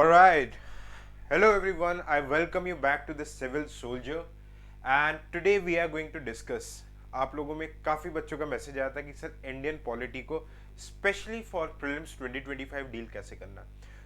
Alright, hello everyone. I welcome you back to the Civil Soldier and today we are going to discuss. आप लोगों में काफ़ी बच्चों का मैसेज आया था कि सर इंडियन पॉलिटी को स्पेशली फॉर प्रीलिम्स 2025 डील कैसे करना।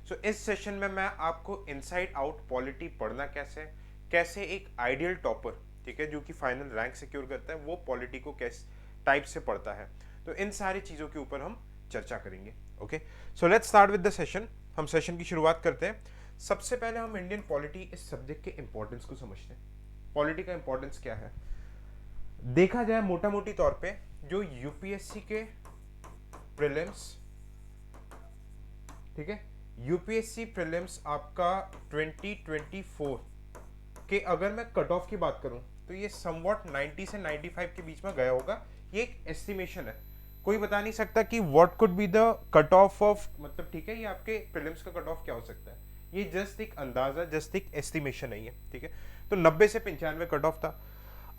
सो इस सेशन में मैं आपको इनसाइड आउट पॉलिटी पढ़ना कैसे एक आइडियल टॉपर, ठीक है, जो कि फाइनल रैंक सिक्योर करता है, वो पॉलिटी को किस टाइप से पढ़ता है। तो इन सारी चीज़ों के ऊपर हम चर्चा करेंगे। Okay, so let's start with the session. हम सेशन की शुरुआत करते हैं। सबसे पहले हम इंडियन पॉलिटी इस सब्जेक्ट के इंपॉर्टेंस को समझते हैं। पॉलिटी का इंपॉर्टेंस क्या है देखा जाए मोटा मोटी तौर पे, जो यूपीएससी के प्रीलिम्स, ठीक है, यूपीएससी प्रीलिम्स आपका 2024 के अगर मैं कट ऑफ की बात करूं तो ये समवॉट 90 से 95 के बीच में गया होगा। ये एक एस्टिमेशन है, कोई बता नहीं सकता कि what could be the cut off of, मतलब ठीक है, ये आपके प्रीलिम्स का कट ऑफ क्या हो सकता है। ये जस्ट एक अंदाजा, जस्ट एक एस्टिमेशन नहीं है, ठीक है। तो 90 से 95 कट ऑफ था।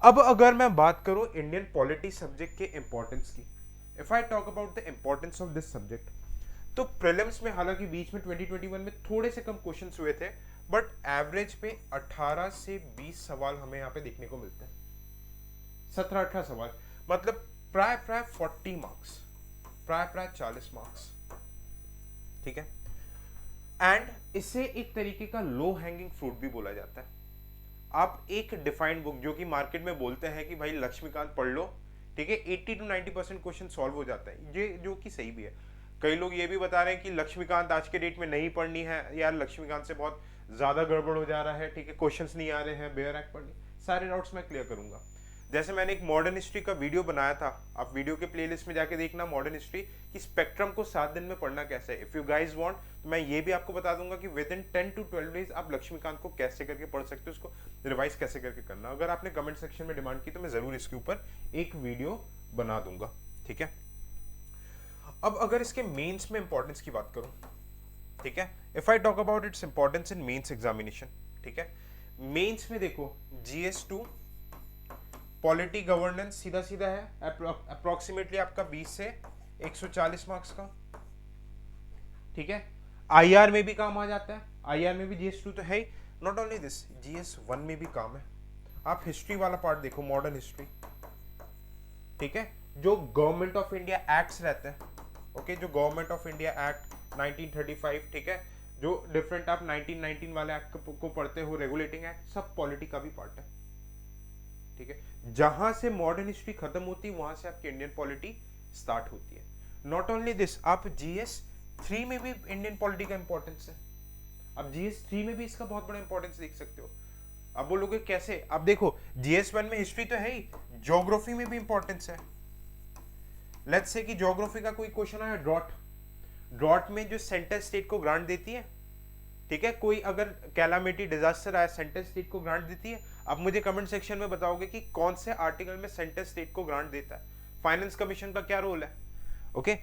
अब अगर मैं बात करूं इंडियन पॉलिटी सब्जेक्ट के इंपॉर्टेंस की, if I talk about the importance of this subject, तो प्रीलिम्स में हालांकि बीच में 2021 में थोड़े से कम क्वेश्चंस हुए थे, बट एवरेज पे 18 से 20 सवाल हमें यहाँ पे देखने को मिलते हैं। 17-18 सवाल, मतलब प्राय 40 मार्क्स, प्राय 40 मार्क्स, ठीक है। एंड इसे एक तरीके का लो हैंगिंग फ्रूट भी बोला जाता है। आप एक डिफाइंड बुक, जो कि मार्केट में बोलते हैं कि भाई लक्ष्मीकांत पढ़ लो, ठीक है, 80 to 90% क्वेश्चन सॉल्व हो जाता है, ये जो कि सही भी है। कई लोग ये भी बता रहे हैं कि लक्ष्मीकांत आज के डेट में नहीं पढ़नी है यार, लक्ष्मीकांत से बहुत ज्यादा गड़बड़ हो जा रहा है, ठीक है, क्वेश्चंस नहीं आ रहे हैं, बेयर एक्ट पढ़नी। सारे डाउट्स मैं क्लियर करूंगा। जैसे मैंने एक मॉडर्न हिस्ट्री का वीडियो बनाया था, आप वीडियो के प्लेलिस्ट में जाके देखना, मॉडर्न हिस्ट्री की स्पेक्ट्रम को 7 दिन में पढ़ना कैसे है। इफ यू गाइज वांट तो मैं ये भी आपको बता दूंगा कि विद इन 10 to 12 डेज आप लक्ष्मीकांत को कैसे करके पढ़ सकते हो, उसको रिवाइज कैसे करके करना। अगर आपने कमेंट सेक्शन में डिमांड की तो मैं जरूर इसके ऊपर एक वीडियो बना दूंगा, ठीक है। अब अगर इसके मेंस में इंपॉर्टेंस की बात करूं, ठीक है, if I talk about its importance in mains examination, ठीक है, मेंस में देखो GS2 पॉलिटी गवर्नेंस सीधा सीधा है, अप्रोक्सीमेटली आपका 20 से 140 मार्क्स का, ठीक है। आईआर में भी काम आ जाता है, आईआर में भी GS2 तो है ही। नॉट ओनली दिस, GS1 में भी काम है। आप हिस्ट्री वाला पार्ट देखो, मॉडर्न हिस्ट्री, ठीक है, जो गवर्नमेंट ऑफ इंडिया एक्ट्स रहते हैं, ओके, जो गवर्नमेंट ऑफ इंडिया एक्ट 1935, ठीक है, जो डिफरेंट आप 1919 वाले एक्ट को पढ़ते हो, रेगुलेटिंग एक्ट, सब पॉलिटी का भी पार्ट है, ठीक है। जहां से मॉडर्न हिस्ट्री खत्म होती है वहां से आपकी इंडियन पॉलिटी स्टार्ट होती है। नॉट ओनली दिस, आप GS3 में भी इंडियन पॉलिटी का इंपॉर्टेंस है। अब GS3 में भी इसका बहुत बड़ा इंपॉर्टेंस देख सकते हो। अब बोलोगे कैसे, अब देखो GS1 में हिस्ट्री तो है ही, ज्योग्राफी में भी इंपॉर्टेंस है। लेट्स से कि ज्योग्राफी का कोई क्वेश्चन आया, ड्रॉट, ड्रॉट में जो सेंटर स्टेट को ग्रांट देती है, ठीक है, कोई अगर कैलामिटी डिजास्टर आया सेंटर स्टेट को ग्रांट देती है। आप मुझे कमेंट सेक्शन में बताओगे कि कौन से आर्टिकल में सेंटर स्टेट को ग्रांट देता है। फाइनेंस कमीशन का क्या रोल है, ओके।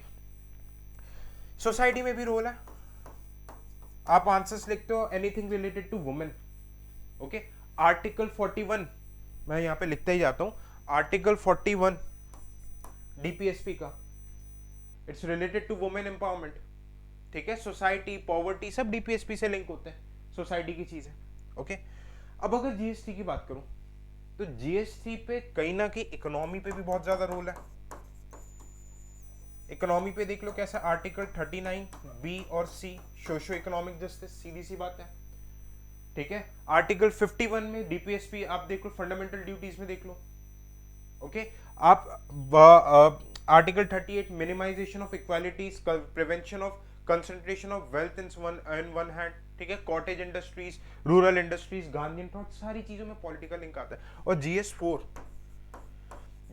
सोसाइटी में भी रोल है। आप आंसर्स लिखते हो anything related to women, okay. Article 41 मैं यहां पे लिखता ही जाता हूं, आर्टिकल 41 DPSP का, it's related to women empowerment, ठीक है। सोसाइटी, पॉवर्टी, सब DPSP से लिंक होते हैं, सोसाइटी की चीज है, ओके। अब अगर GST की बात करूं तो GST पे कहीं ना कहीं इकोनॉमी पे भी बहुत ज्यादा रोल है। इकोनॉमी पे देख लो कैसा, आर्टिकल 39B और C, सोशो इकोनॉमिक जस्टिस, सीधी सी बात है, ठीक है। आर्टिकल 51 में DPSP आप देख लो, फंडामेंटल ड्यूटीज में देख लो, ओके। आप article 38 minimisation of equalities, prevention of concentration of wealth in one hand, ठीक है, cottage industries, rural industries, Gandhi thought, सारी चीजों में पॉलिटिकल लिंक आता है। और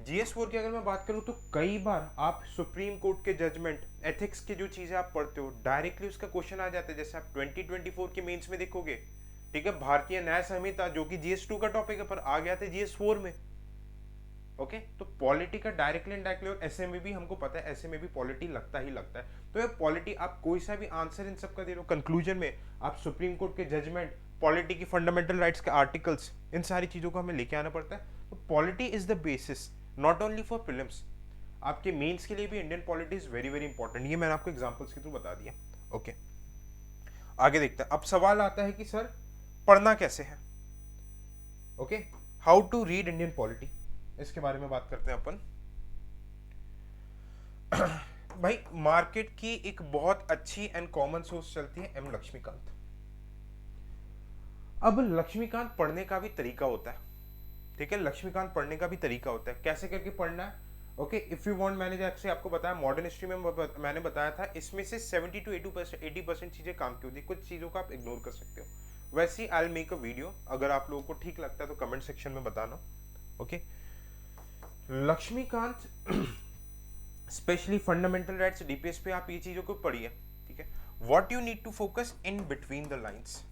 GS4 की अगर मैं बात करूं तो कई बार आप सुप्रीम कोर्ट के जजमेंट, एथिक्स की जो चीजें आप पढ़ते हो, डायरेक्टली उसका क्वेश्चन आ जाता है। जैसे आप 2024 के मेंस में देखोगे, ठीक है, भारतीय न्याय संहिता, जो कि GS2 का टॉपिक है, पर आ गया था GS4 में, ओके। तो पॉलिटी का डायरेक्टली इनडायरेक्टली, और ऐसे में भी हमको पता है, ऐसे में भी पॉलिटी लगता ही लगता है। तो ये पॉलिटी, आप कोई सा भी आंसर इन सब का दे रहे हो, कंक्लूजन में आप सुप्रीम कोर्ट के जजमेंट, पॉलिटी की फंडामेंटल राइट्स के आर्टिकल्स, इन सारी चीजों को हमें लेके आना पड़ता है। तो polity is the basis not only for prelims, आपके मेंस के लिए भी Indian polity is very very important. ये मैंने आपको एग्जांपल्स के थ्रू बता दिया, ओके। आगे देखते हैं। अब सवाल आता है कि सर पढ़ना कैसे है। Okay, how to read Indian polity, इसके बारे में बात करते हैं अपन। भाई मार्केट की एक बहुत अच्छी एंड कॉमन सोर्स चलती है एम लक्ष्मीकांत। अब लक्ष्मीकांत पढ़ने का भी तरीका होता है, ठीक है, लक्ष्मीकांत पढ़ने का भी तरीका होता है, कैसे करके पढ़ना है। ओके, इफ यू वांट, मैंने जैसे आपको बताया मॉडर्न हिस्ट्री में मैंने बताया था, इसमें से 70 to 80% चीजें काम की होती है, कुछ चीजों को आप इग्नोर कर सकते हो। वैसे ही I will make a video, अगर आप लोगों को ठीक लगता है तो कमेंट सेक्शन में बताना। Okay, Laxmikanth specially fundamental rights DPS पे आप ये चीजों को पढ़िए, ठीक है। What you need to focus in between the lines.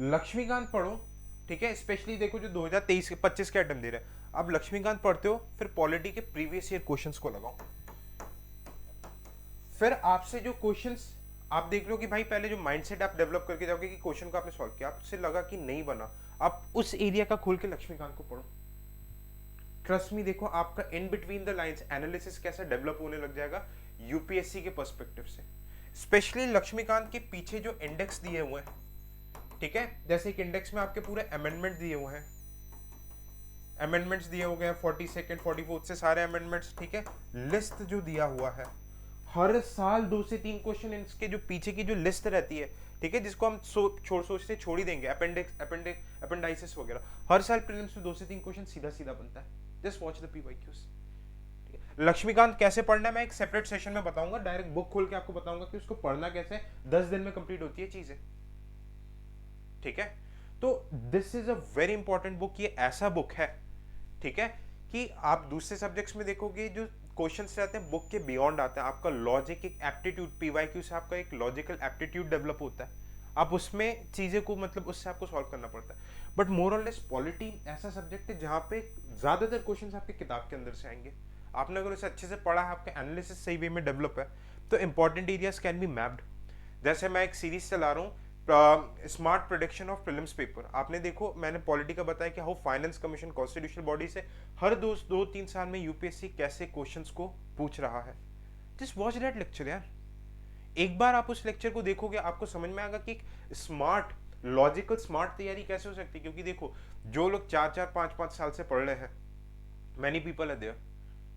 Laxmikanth पढ़ो, ठीक है, स्पेशली देखो जो 2023 के 25 के अटेम्प्ट दे रहे हैं, आप लक्ष्मीकांत पढ़ते हो, फिर पॉलिटी के प्रीवियस ईयर क्वेश्चंस को लगाओ। फिर आपसे जो क्वेश्चंस आप देख लो कि भाई पहले जो माइंडसेट आप डेवलप करके जाओगे कि क्वेश्चन को आपने सॉल्व किया, आपसे लगा कि नहीं बना, आप उस एरिया का खोल के लक्ष्मीकांत को पढ़ो। ट्रस्ट मी, देखो आपका इन बिटवीन द लाइंस एनालिसिस कैसे डेवलप होने लग जाएगा यूपीएससी के पर्सपेक्टिव से। स्पेशली लक्ष्मीकांत के पीछे जो इंडेक्स दिए हुए हैं, ठीक है, जैसे एक इंडेक्स में आपके पूरे अमेंडमेंट दिए हुए हैं, अमेंडमेंट्स दिए हो गए 42nd 44th से सारे अमेंडमेंट्स, ठीक है, लिस्ट जो दिया हुआ है, हर साल 2 से 3 क्वेश्चन इसके जो पीछे की जो लिस्ट रहती है, ठीक है, जिसको हम सोचते छोड़ ही देंगे, अपेंडाइसिस वगैरह, हर साल प्रीलिम्स में 2 से 3 क्वेश्चन सीधा सीधा बनता है। Just watch the PYQs. Laxmikanth कैसे पढ़ना है मैं एक सेपरेट सेशन में बताऊंगा, डायरेक्ट बुक खोल के आपको बताऊंगा कि उसको पढ़ना कैसे, 10 दिन में कंप्लीट होती है चीजें, ठीक है। तो this is a very important book, ये ऐसा बुक है, ठीक है, कि आप दूसरे सब्जेक्ट्स में देखोगे जो क्वेश्चंस रहते हैं बुक के बियॉन्ड आते हैं, आपका लॉजिक, एक एप्टीट्यूड, पीवाईक्यू से आपका एक लॉजिकल एप्टीट्यूड डेवलप होता है, आप उसमें चीजें को मतलब उससे आपको सॉल्व करना पड़ता है। बट मोर और लेस पॉलिटी ऐसा सब्जेक्ट है जहां पे ज्यादातर क्वेश्चंस आपके किताब के अंदर से आएंगे, आपने अगर उसे अच्छे से पढ़ा है, आपका एनालिसिस सही वे में डेवलप है, तो important areas can be mapped. जैसे मैं एक सीरीज चला रहा हूँ smart prediction of prelims paper, आपने देखो मैंने पॉलिटी का बताया कि how finance commission constitutional body से हर 2-3 साल में यूपीएससी कैसे क्वेश्चंस को पूछ रहा है। जस्ट वॉच दैट लेक्चर यार, एक बार आप उस लेक्चर को देखोगे आपको समझ में आएगा कि स्मार्ट लॉजिकल स्मार्ट तैयारी कैसे हो सकती है। क्योंकि देखो जो लोग 4-4 5-5 साल से पढ़ रहे हैं, मैनी पीपल है देयर,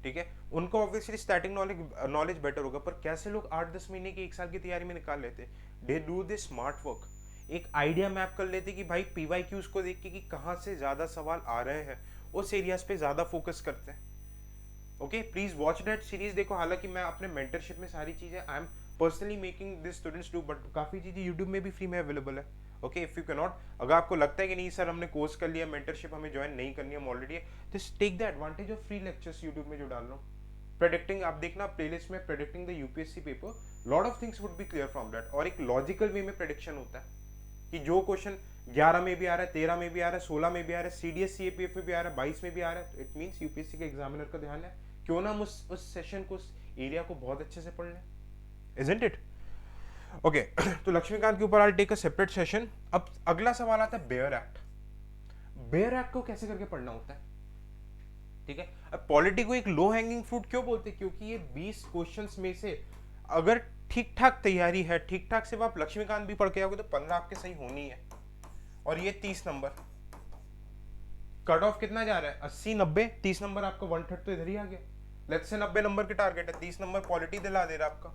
ठीक है, उनको ऑब्वियसली स्टैटिक नॉलेज बेटर होगा, पर कैसे लोग 8-10 महीने की 1 साल की तैयारी में निकाल लेते, they do this smart work, एक आइडिया मैप कर लेते कि भाई पीवाईक्यूज को देख के कि कहाँ से ज्यादा सवाल आ रहे हैं, उस एरियाज पे ज्यादा फोकस करते हैं। Okay, please watch that series, देखो हालांकि मैं अपने मेंटरशिप में सारी चीजें I am personally making this students do, but काफी चीजें यूट्यूब में भी फ्री में अवेलेबल है। Okay, if you can not, अगर आपको लगता है कि नहीं सर हमने कोर्स कर लिया, मेंटरशिप हमें ज्वाइन नहीं करनी है already, just take the advantage of free lectures YouTube में जो डाल रहा हूँ। प्रेडिक्टिंग, आप देखना प्लेलिस्ट में predicting the UPSC paper, lot of things would be clear from that, और एक लॉजिकल वे में प्रेडिक्शन होता है कि जो क्वेश्चन 11 में भी आ रहा है, 13 में भी आ रहा है, 16 में भी आ रहा है, सीडीएस सीएपीएफ में भी आ रहा है, 22 में भी आ रहा है, तो इट मींस यूपीएससी के एग्जामिनर का ध्यान है, क्यों ना हम उस सेशन को, उस एरिया को बहुत अच्छे से पढ़ लें, इजंट इट। ओके, तो लक्ष्मीकांत के ऊपर I take a separate session. अब अगला सवाल आता है बेयर एक्ट। बेयर एक्ट को कैसे करके पढ़ना होता है, ठीक है। अब पॉलिटी को एक लो हैंगिंग फ्रूट क्यों बोलते हैं, क्योंकि ये 20 क्वेश्चंस में से अगर ठीक ठाक तैयारी है, ठीक ठाक सिर्फ आप लक्ष्मीकांत भी पढ़ के आओगे तो 15 आपके सही होनी है, और ये 30 नंबर कट ऑफ कितना जा रहा है, 80-90, 30 नंबर आपका 1/3 तो इधर ही आ गया। लेट्स से 90 नंबर की टारगेट है, 30 नंबर पॉलिटी दिला दे रहा आपका,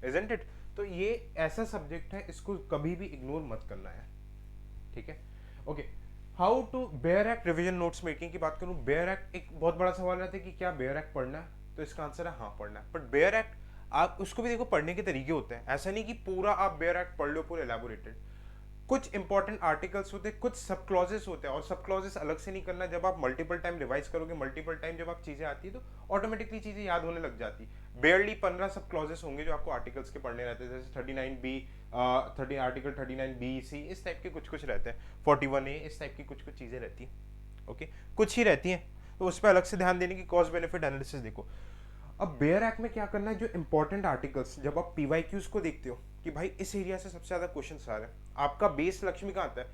इजंट इट। तो ये ऐसा सब्जेक्ट है, इसको कभी भी इग्नोर मत करना है, ठीक है। Okay, how to bare act revision notes making की बात करूं, बेयर एक्ट एक बहुत बड़ा सवाल रहता है कि क्या बेयर एक्ट पढ़ना है, तो इसका आंसर है हाँ पढ़ना है। बट बेयर एक्ट आप उसको भी देखो पढ़ने के तरीके होते हैं, ऐसा नहीं कि पूरा आप बेयर एक्ट पढ़ लो पूरा एलैबोरेटेड, कुछ इंपॉर्टेंट आर्टिकल्स होते हैं, कुछ सब क्लॉजेस होते हैं, और सब क्लॉजेस अलग से नहीं करना, जब आप मल्टीपल टाइम रिवाइज करोगे, मल्टीपल टाइम जब आप चीजें आती है तो ऑटोमेटिकली चीजें याद होने लग जाती। बेयरली 15 सब क्लॉजेस होंगे जो आपको आर्टिकल्स के पढ़ने रहते हैं, जैसे 39B, आर्टिकल 39B C, इस टाइप के कुछ कुछ रहते हैं, 41A, इस टाइप की कुछ कुछ चीजें रहती हैं। ओके, कुछ ही रहती हैं, तो उस पर अलग से ध्यान देने की कॉस्ट बेनिफिट एनालिसिस देखो। अब बेयर एक्ट में क्या करना है, जो इंपॉर्टेंट आर्टिकल्स जब आप पीवाईक्यूज को देखते हो कि भाई इस एरिया से सबसे ज्यादा क्वेश्चन आ रहे हैं, आपका बेस लक्ष्मीकांत है,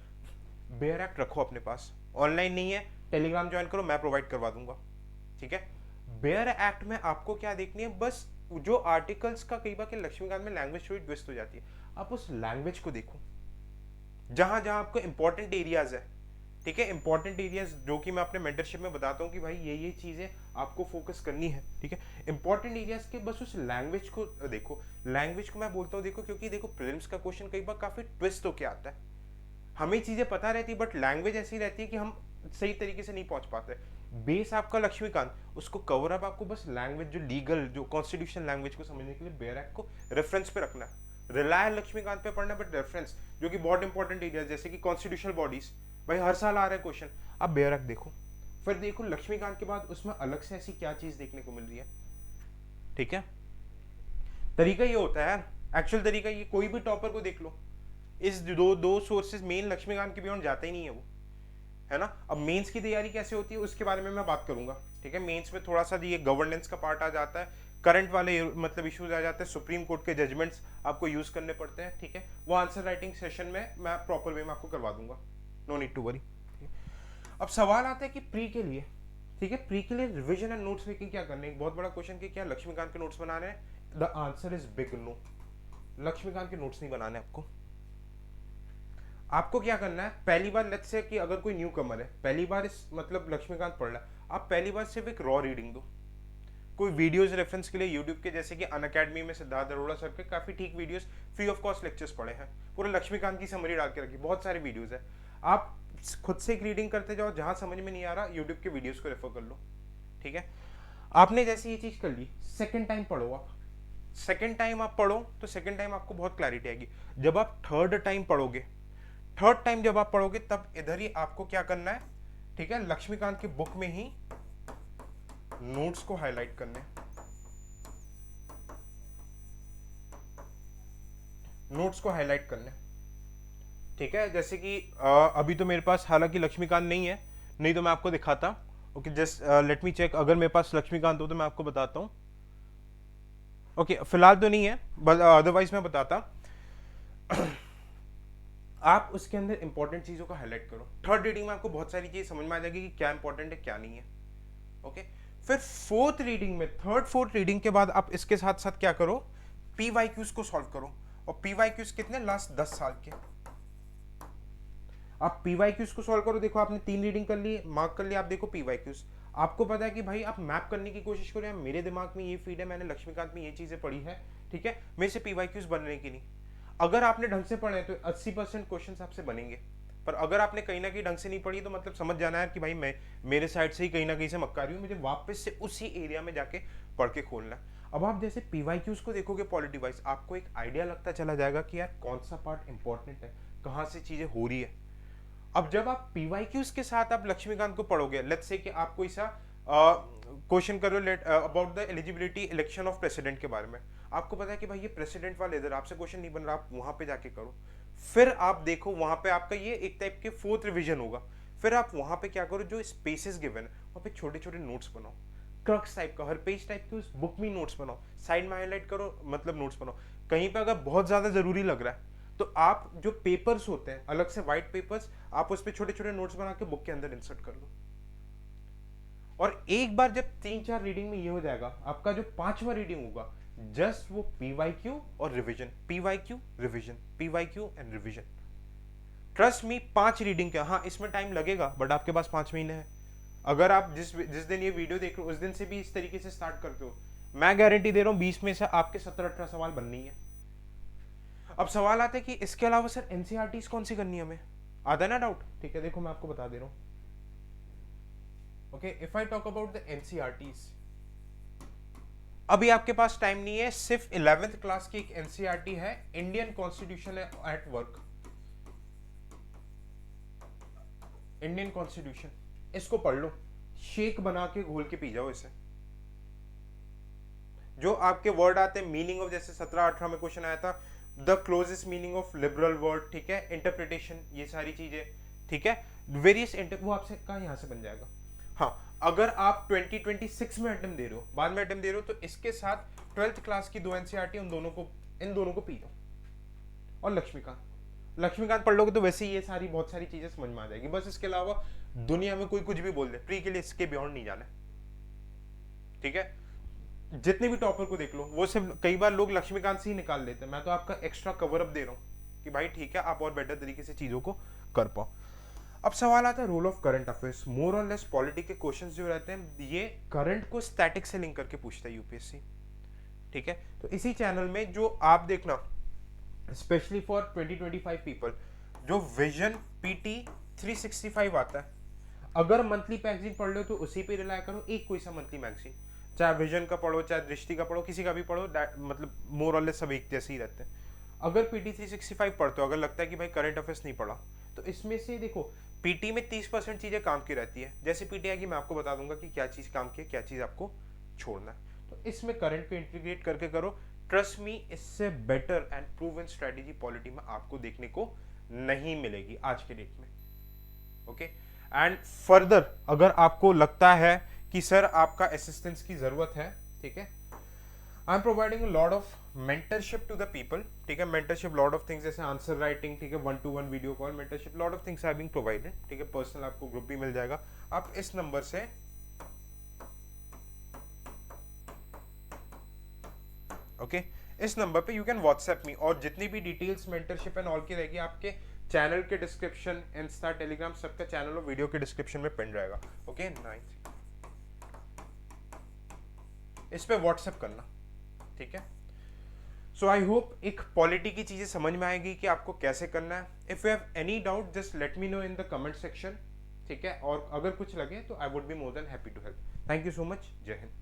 बेयर एक्ट रखो अपने पास, ऑनलाइन नहीं है टेलीग्राम ज्वाइन करो, मैं प्रोवाइड करवा दूंगा, ठीक है। बेयर एक्ट में आपको क्या देखनी है, बस जो आर्टिकल्स का कई बार के लक्ष्मीकांत में लैंग्वेज थोड़ी ट्विस्ट हो जाती है, आप उस लैंग्वेज को देखो जहां जहां आपको इंपॉर्टेंट एरियाज है, ठीक है, इंपॉर्टेंट एरियाज जो कि मैं अपने मेंटरशिप में बताता हूँ कि भाई ये चीजें आपको फोकस करनी है, ठीक है, इंपॉर्टेंट एरियाज के बस उस लैंग्वेज को देखो। लैंग्वेज को मैं बोलता हूँ देखो, क्योंकि देखो प्रीलिम्स का क्वेश्चन कई बार काफी ट्विस्ट होके आता है, हमें चीजें पता रहती है बट लैंग्वेज ऐसी रहती है कि हम सही तरीके से नहीं पहुंच पाते। बेस आपका लक्ष्मीकांत, उसको कवर अप आपको बस लैंग्वेज जो लीगल जो कॉन्स्टिट्यूशन लैंग्वेज को समझने के लिए बेयर एक्ट को रेफरेंस पे रखना है, रिलाय लक्ष्मीकांत पे पढ़ना बट रेफरेंस जो कि बहुत इंपॉर्टेंट एरिया जैसे कि कॉन्स्टिट्यूशनल बॉडीज, भाई हर साल आ रहा है क्वेश्चन, आप बेयर एक्ट देखो, फिर देखो लक्ष्मीकांत के बाद उसमें अलग से ऐसी क्या चीज देखने को मिल रही है, ठीक है। तरीका ये होता है यार, एक्चुअल तरीका ये, कोई भी टॉपर को देख लो, इस दो सोर्सेज मेन लक्ष्मीकांत के बियॉन्ड जाता ही नहीं है वो, है ना। अब मेंस की तैयारी कैसे होती है उसके बारे में मैं बात करूंगा, ठीक है। मेंस में थोड़ा सा ये गवर्नेंस का पार्ट आ जाता है, करंट वाले मतलब इश्यूज आ जाते हैं, सुप्रीम कोर्ट के जजमेंट्स आपको यूज करने पड़ते हैं, ठीक है। वो आंसर राइटिंग सेशन में मैं प्रॉपर वे में आपको करवा दूंगा, नो नीड टू वरी। अब सवाल आता है कि प्री के लिए, ठीक है, प्री के लिए रिवीजन एंड नोट्स मेकिंग क्या करने, एक बहुत बड़ा क्वेश्चन कि क्या लक्ष्मीकांत के नोट्स बनाने हैं, the answer is big no, Laxmikanth के नोट्स नहीं बनाने आपको। आपको क्या करना है, पहली बार लेट्स से कि अगर कोई न्यू कमर है, पहली बार इस मतलब लक्ष्मीकांत पढ़ रहा है, आप पहली बार सिर्फ एक रॉ रीडिंग दो, कोई वीडियोस रेफरेंस के लिए यूट्यूब के जैसे कि अनअकैडमी में सिद्धार्थ अरोड़ा सर के काफी ठीक videos free of cost lectures पढ़े हैं, पूरे लक्ष्मीकांत की समरी डाल के रखी, बहुत सारे वीडियोस है, आप खुद से एक रीडिंग करते जाओ, जहां समझ में नहीं आ रहा यूट्यूब के वीडियोस को रेफर कर लो, ठीक है। आपने जैसे ये चीज कर ली, सेकेंड टाइम पढ़ो आप, सेकेंड टाइम आप पढ़ो तो सेकेंड टाइम आपको बहुत क्लैरिटी आएगी। जब आप थर्ड टाइम पढ़ोगे, थर्ड टाइम जब आप पढ़ोगे तब इधर ही आपको क्या करना है, ठीक है, लक्ष्मीकांत की बुक में ही नोट्स को हाईलाइट करने, नोट्स को हाईलाइट करने, ठीक है। जैसे कि अभी तो मेरे पास हालांकि लक्ष्मीकांत नहीं है, नहीं तो मैं आपको दिखाता, okay, just let me check, अगर मेरे पास लक्ष्मीकांत हो तो मैं आपको बताता हूँ, ओके, फिलहाल तो नहीं है बट अदरवाइज मैं बताता। आप उसके अंदर इंपॉर्टेंट चीजों को हाईलाइट करो, थर्ड रीडिंग में आपको बहुत सारी चीज समझ में आ जाएगी कि क्या इंपॉर्टेंट है क्या नहीं है, ओके। फिर फोर्थ रीडिंग में, थर्ड फोर्थ रीडिंग के बाद आप इसके साथ साथ क्या करो, पीवाईक्यूज को सॉल्व करो, और पीवाईक्यूज कितने, लास्ट 10 साल के, आप पीवाईक्यूज को सॉल्व करो। देखो आपने 3 रीडिंग कर ली, मार्क कर लिया, आप देखो पीवाईक्यूज, आपको पता है कि भाई आप मैप करने की कोशिश करो, यार मेरे दिमाग में ये फीड है, मैंने लक्ष्मीकांत में ये चीजें पढ़ी है, ठीक है, मेरे से पीवाईक्यूज बनने की नहीं। अगर आपने ढंग से पढ़े तो 80% क्वेश्चन आपसे बनेंगे, पर अगर आपने कहीं ना कहीं ढंग से नहीं पढ़ी तो मतलब समझ जाना है कि भाई मैं मेरे साइड से ही कहीं ना कहीं से मक्का रही हूँ, मुझे वापस से उसी एरिया में जाके पढ़ के खोलना है। अब आप जैसे पीवाईक्यूज को देखोगे पॉलिटी वाइज, आपको एक आइडिया लगता चला जाएगा कि यार कौन सा पार्ट इंपॉर्टेंट है, कहाँ से चीजें हो रही है। अब जब आप पीवाईक्यूज के साथ आप लक्ष्मीकांत को पढ़ोगे, लेट्स से कि आप कोई सा क्वेश्चन करो about the eligibility election of president के बारे में, आपको पता है कि भाई ये प्रेसिडेंट वाले इधर आपसे क्वेश्चन नहीं बन रहा, आप वहां पे जाके करो, फिर आप देखो वहां पे आपका ये एक टाइप के फोर्थ रिवीजन होगा, फिर आप वहां पे क्या करो, जो स्पेसेस गिवन है वहां पे छोटे छोटे नोट्स बनाओ, क्रक्स टाइप का हर पेज टाइप के उस बुक में नोट्स बनाओ, साइड में हाईलाइट करो, मतलब नोट्स बनाओ। कहीं पे अगर बहुत ज्यादा जरूरी लग रहा है तो आप जो पेपर्स होते हैं अलग से व्हाइट पेपर्स, आप उस पर छोटे छोटे नोट्स बना के बुक के अंदर इंसर्ट कर लो। और एक बार जब 3-4 रीडिंग में ये हो जाएगा, आपका जो 5वां रीडिंग होगा जस्ट वो पीवाईक्यू और revision, PYQ revision, PYQ and revision. Trust me 5 reading का, हाँ इसमें टाइम लगेगा बट आपके पास 5 महीने हैं। अगर आप जिस दिन ये वीडियो देख रहे हो उस दिन से भी इस तरीके से स्टार्ट करते हो, मैं गारंटी दे रहा हूं 20 में से आपके 17-18 सवाल बननी है। अब सवाल आते हैं कि इसके अलावा सर एनसीईआरटीज कौन सी करनी है हमें, आता है ना डाउट, ठीक है, देखो मैं आपको बता दे रहा हूं। Okay, if I talk about the NCERTs, अभी आपके पास टाइम नहीं है, सिर्फ 11th क्लास की एक एनसीईआरटी है, Indian constitution at work, Indian constitution, इसको पढ़ लो, शेक बना के घोल के पी जाओ इसे। जो आपके वर्ड आते हैं मीनिंग ऑफ, जैसे 17-18 में क्वेश्चन आया था, the closest meaning of liberal word, ठीक है, इंटरप्रिटेशन, ये सारी चीजें, ठीक है, वेरियस वो आपसे कहाँ यहाँ से बन जाएगा। हाँ, अगर आप 2026 में अटेम्प्ट दे रहे हो, बाद में अटेम्प्ट दे रहे हो, तो इसके साथ 12th क्लास की 2 एनसीईआरटी इन दोनों को पी लो, और लक्ष्मीकांत पढ़ लोगे तो वैसे ही ये सारी बहुत सारी चीजें समझ में आ जाएगी। बस इसके अलावा दुनिया में कोई कुछ भी बोल दे, प्री के लिए इसके बियॉन्ड नहीं जाना, ठीक है, जितने भी टॉपर को देख लो वो सिर्फ, कई बार लोग लक्ष्मीकांत से ही निकाल लेते हैं, मैं तो आपका एक्स्ट्रा कवर अप दे रहा हूँ कि भाई ठीक है आप और बेटर तरीके से चीजों को कर पाओ। अब सवाल आता है रोल ऑफ करंट अफेयर्स। मोर और लेस पॉलिटी के क्वेश्चंस जो रहते हैं ये करंट को स्टैटिक से लिंक करके पूछता है यूपीएससी, ठीक है। तो इसी चैनल में जो आप देखना स्पेशली फॉर 2025 पीपल, जो विजन पीटी 365 आता है, अगर मंथली मैगजीन पढ़ लो तो उसी पे रिलाय करो, एक कोई सा मंथली मैगजीन, चाहे विजन का पढ़ो चाहे दृष्टि का पढ़ो, किसी का भी पढ़ो, मतलब मोर और लेस सब एक जैसे ही रहते हैं। अगर पीटी 365 पढ़ते हो, अगर लगता है कि भाई करंट अफेयर्स नहीं पढ़ा, तो इसमें से देखो पीटी में 30% चीजें काम की रहती है, जैसे पीटी आएगी मैं आपको बता दूंगा कि क्या चीज काम की है, क्या चीज आपको छोड़ना है। तो इसमें करंट को इंटीग्रेट करके करो, ट्रस्ट मी इससे better and proven strategy polity में आपको देखने को नहीं मिलेगी आज के डेट में, ओके। एंड फर्दर अगर आपको लगता है कि सर आपका असिस्टेंस की जरूरत है, ठीक है, I am providing lot of mentorship to the people, ठीक है, मेंटरशिप लॉट ऑफ थिंग्स, जैसे आंसर राइटिंग, ठीक है, 1-to-1 video call mentorship, lot of things are being provided, ठीक है, पर्सनल आपको ग्रुप भी मिल जाएगा। आप इस नंबर से ओके, इस नंबर पे यू कैन व्हाट्सएप मी, और जितनी भी डिटेल्स मेंटरशिप एंड ऑल की रहेगी आपके चैनल के डिस्क्रिप्शन, इंस्टा, टेलीग्राम, सबका चैनल और वीडियो के डिस्क्रिप्शन में पिन रहेगा, ओके। 9 इस पे व्हाट्सएप करना, ठीक है। सो आई होप एक पॉलिटी की चीजें समझ में आएगी कि आपको कैसे करना है। If you have any doubt just let me know in the comment section, ठीक है, और अगर कुछ लगे तो I would be more than happy to help. Thank you so much, जय हिंद।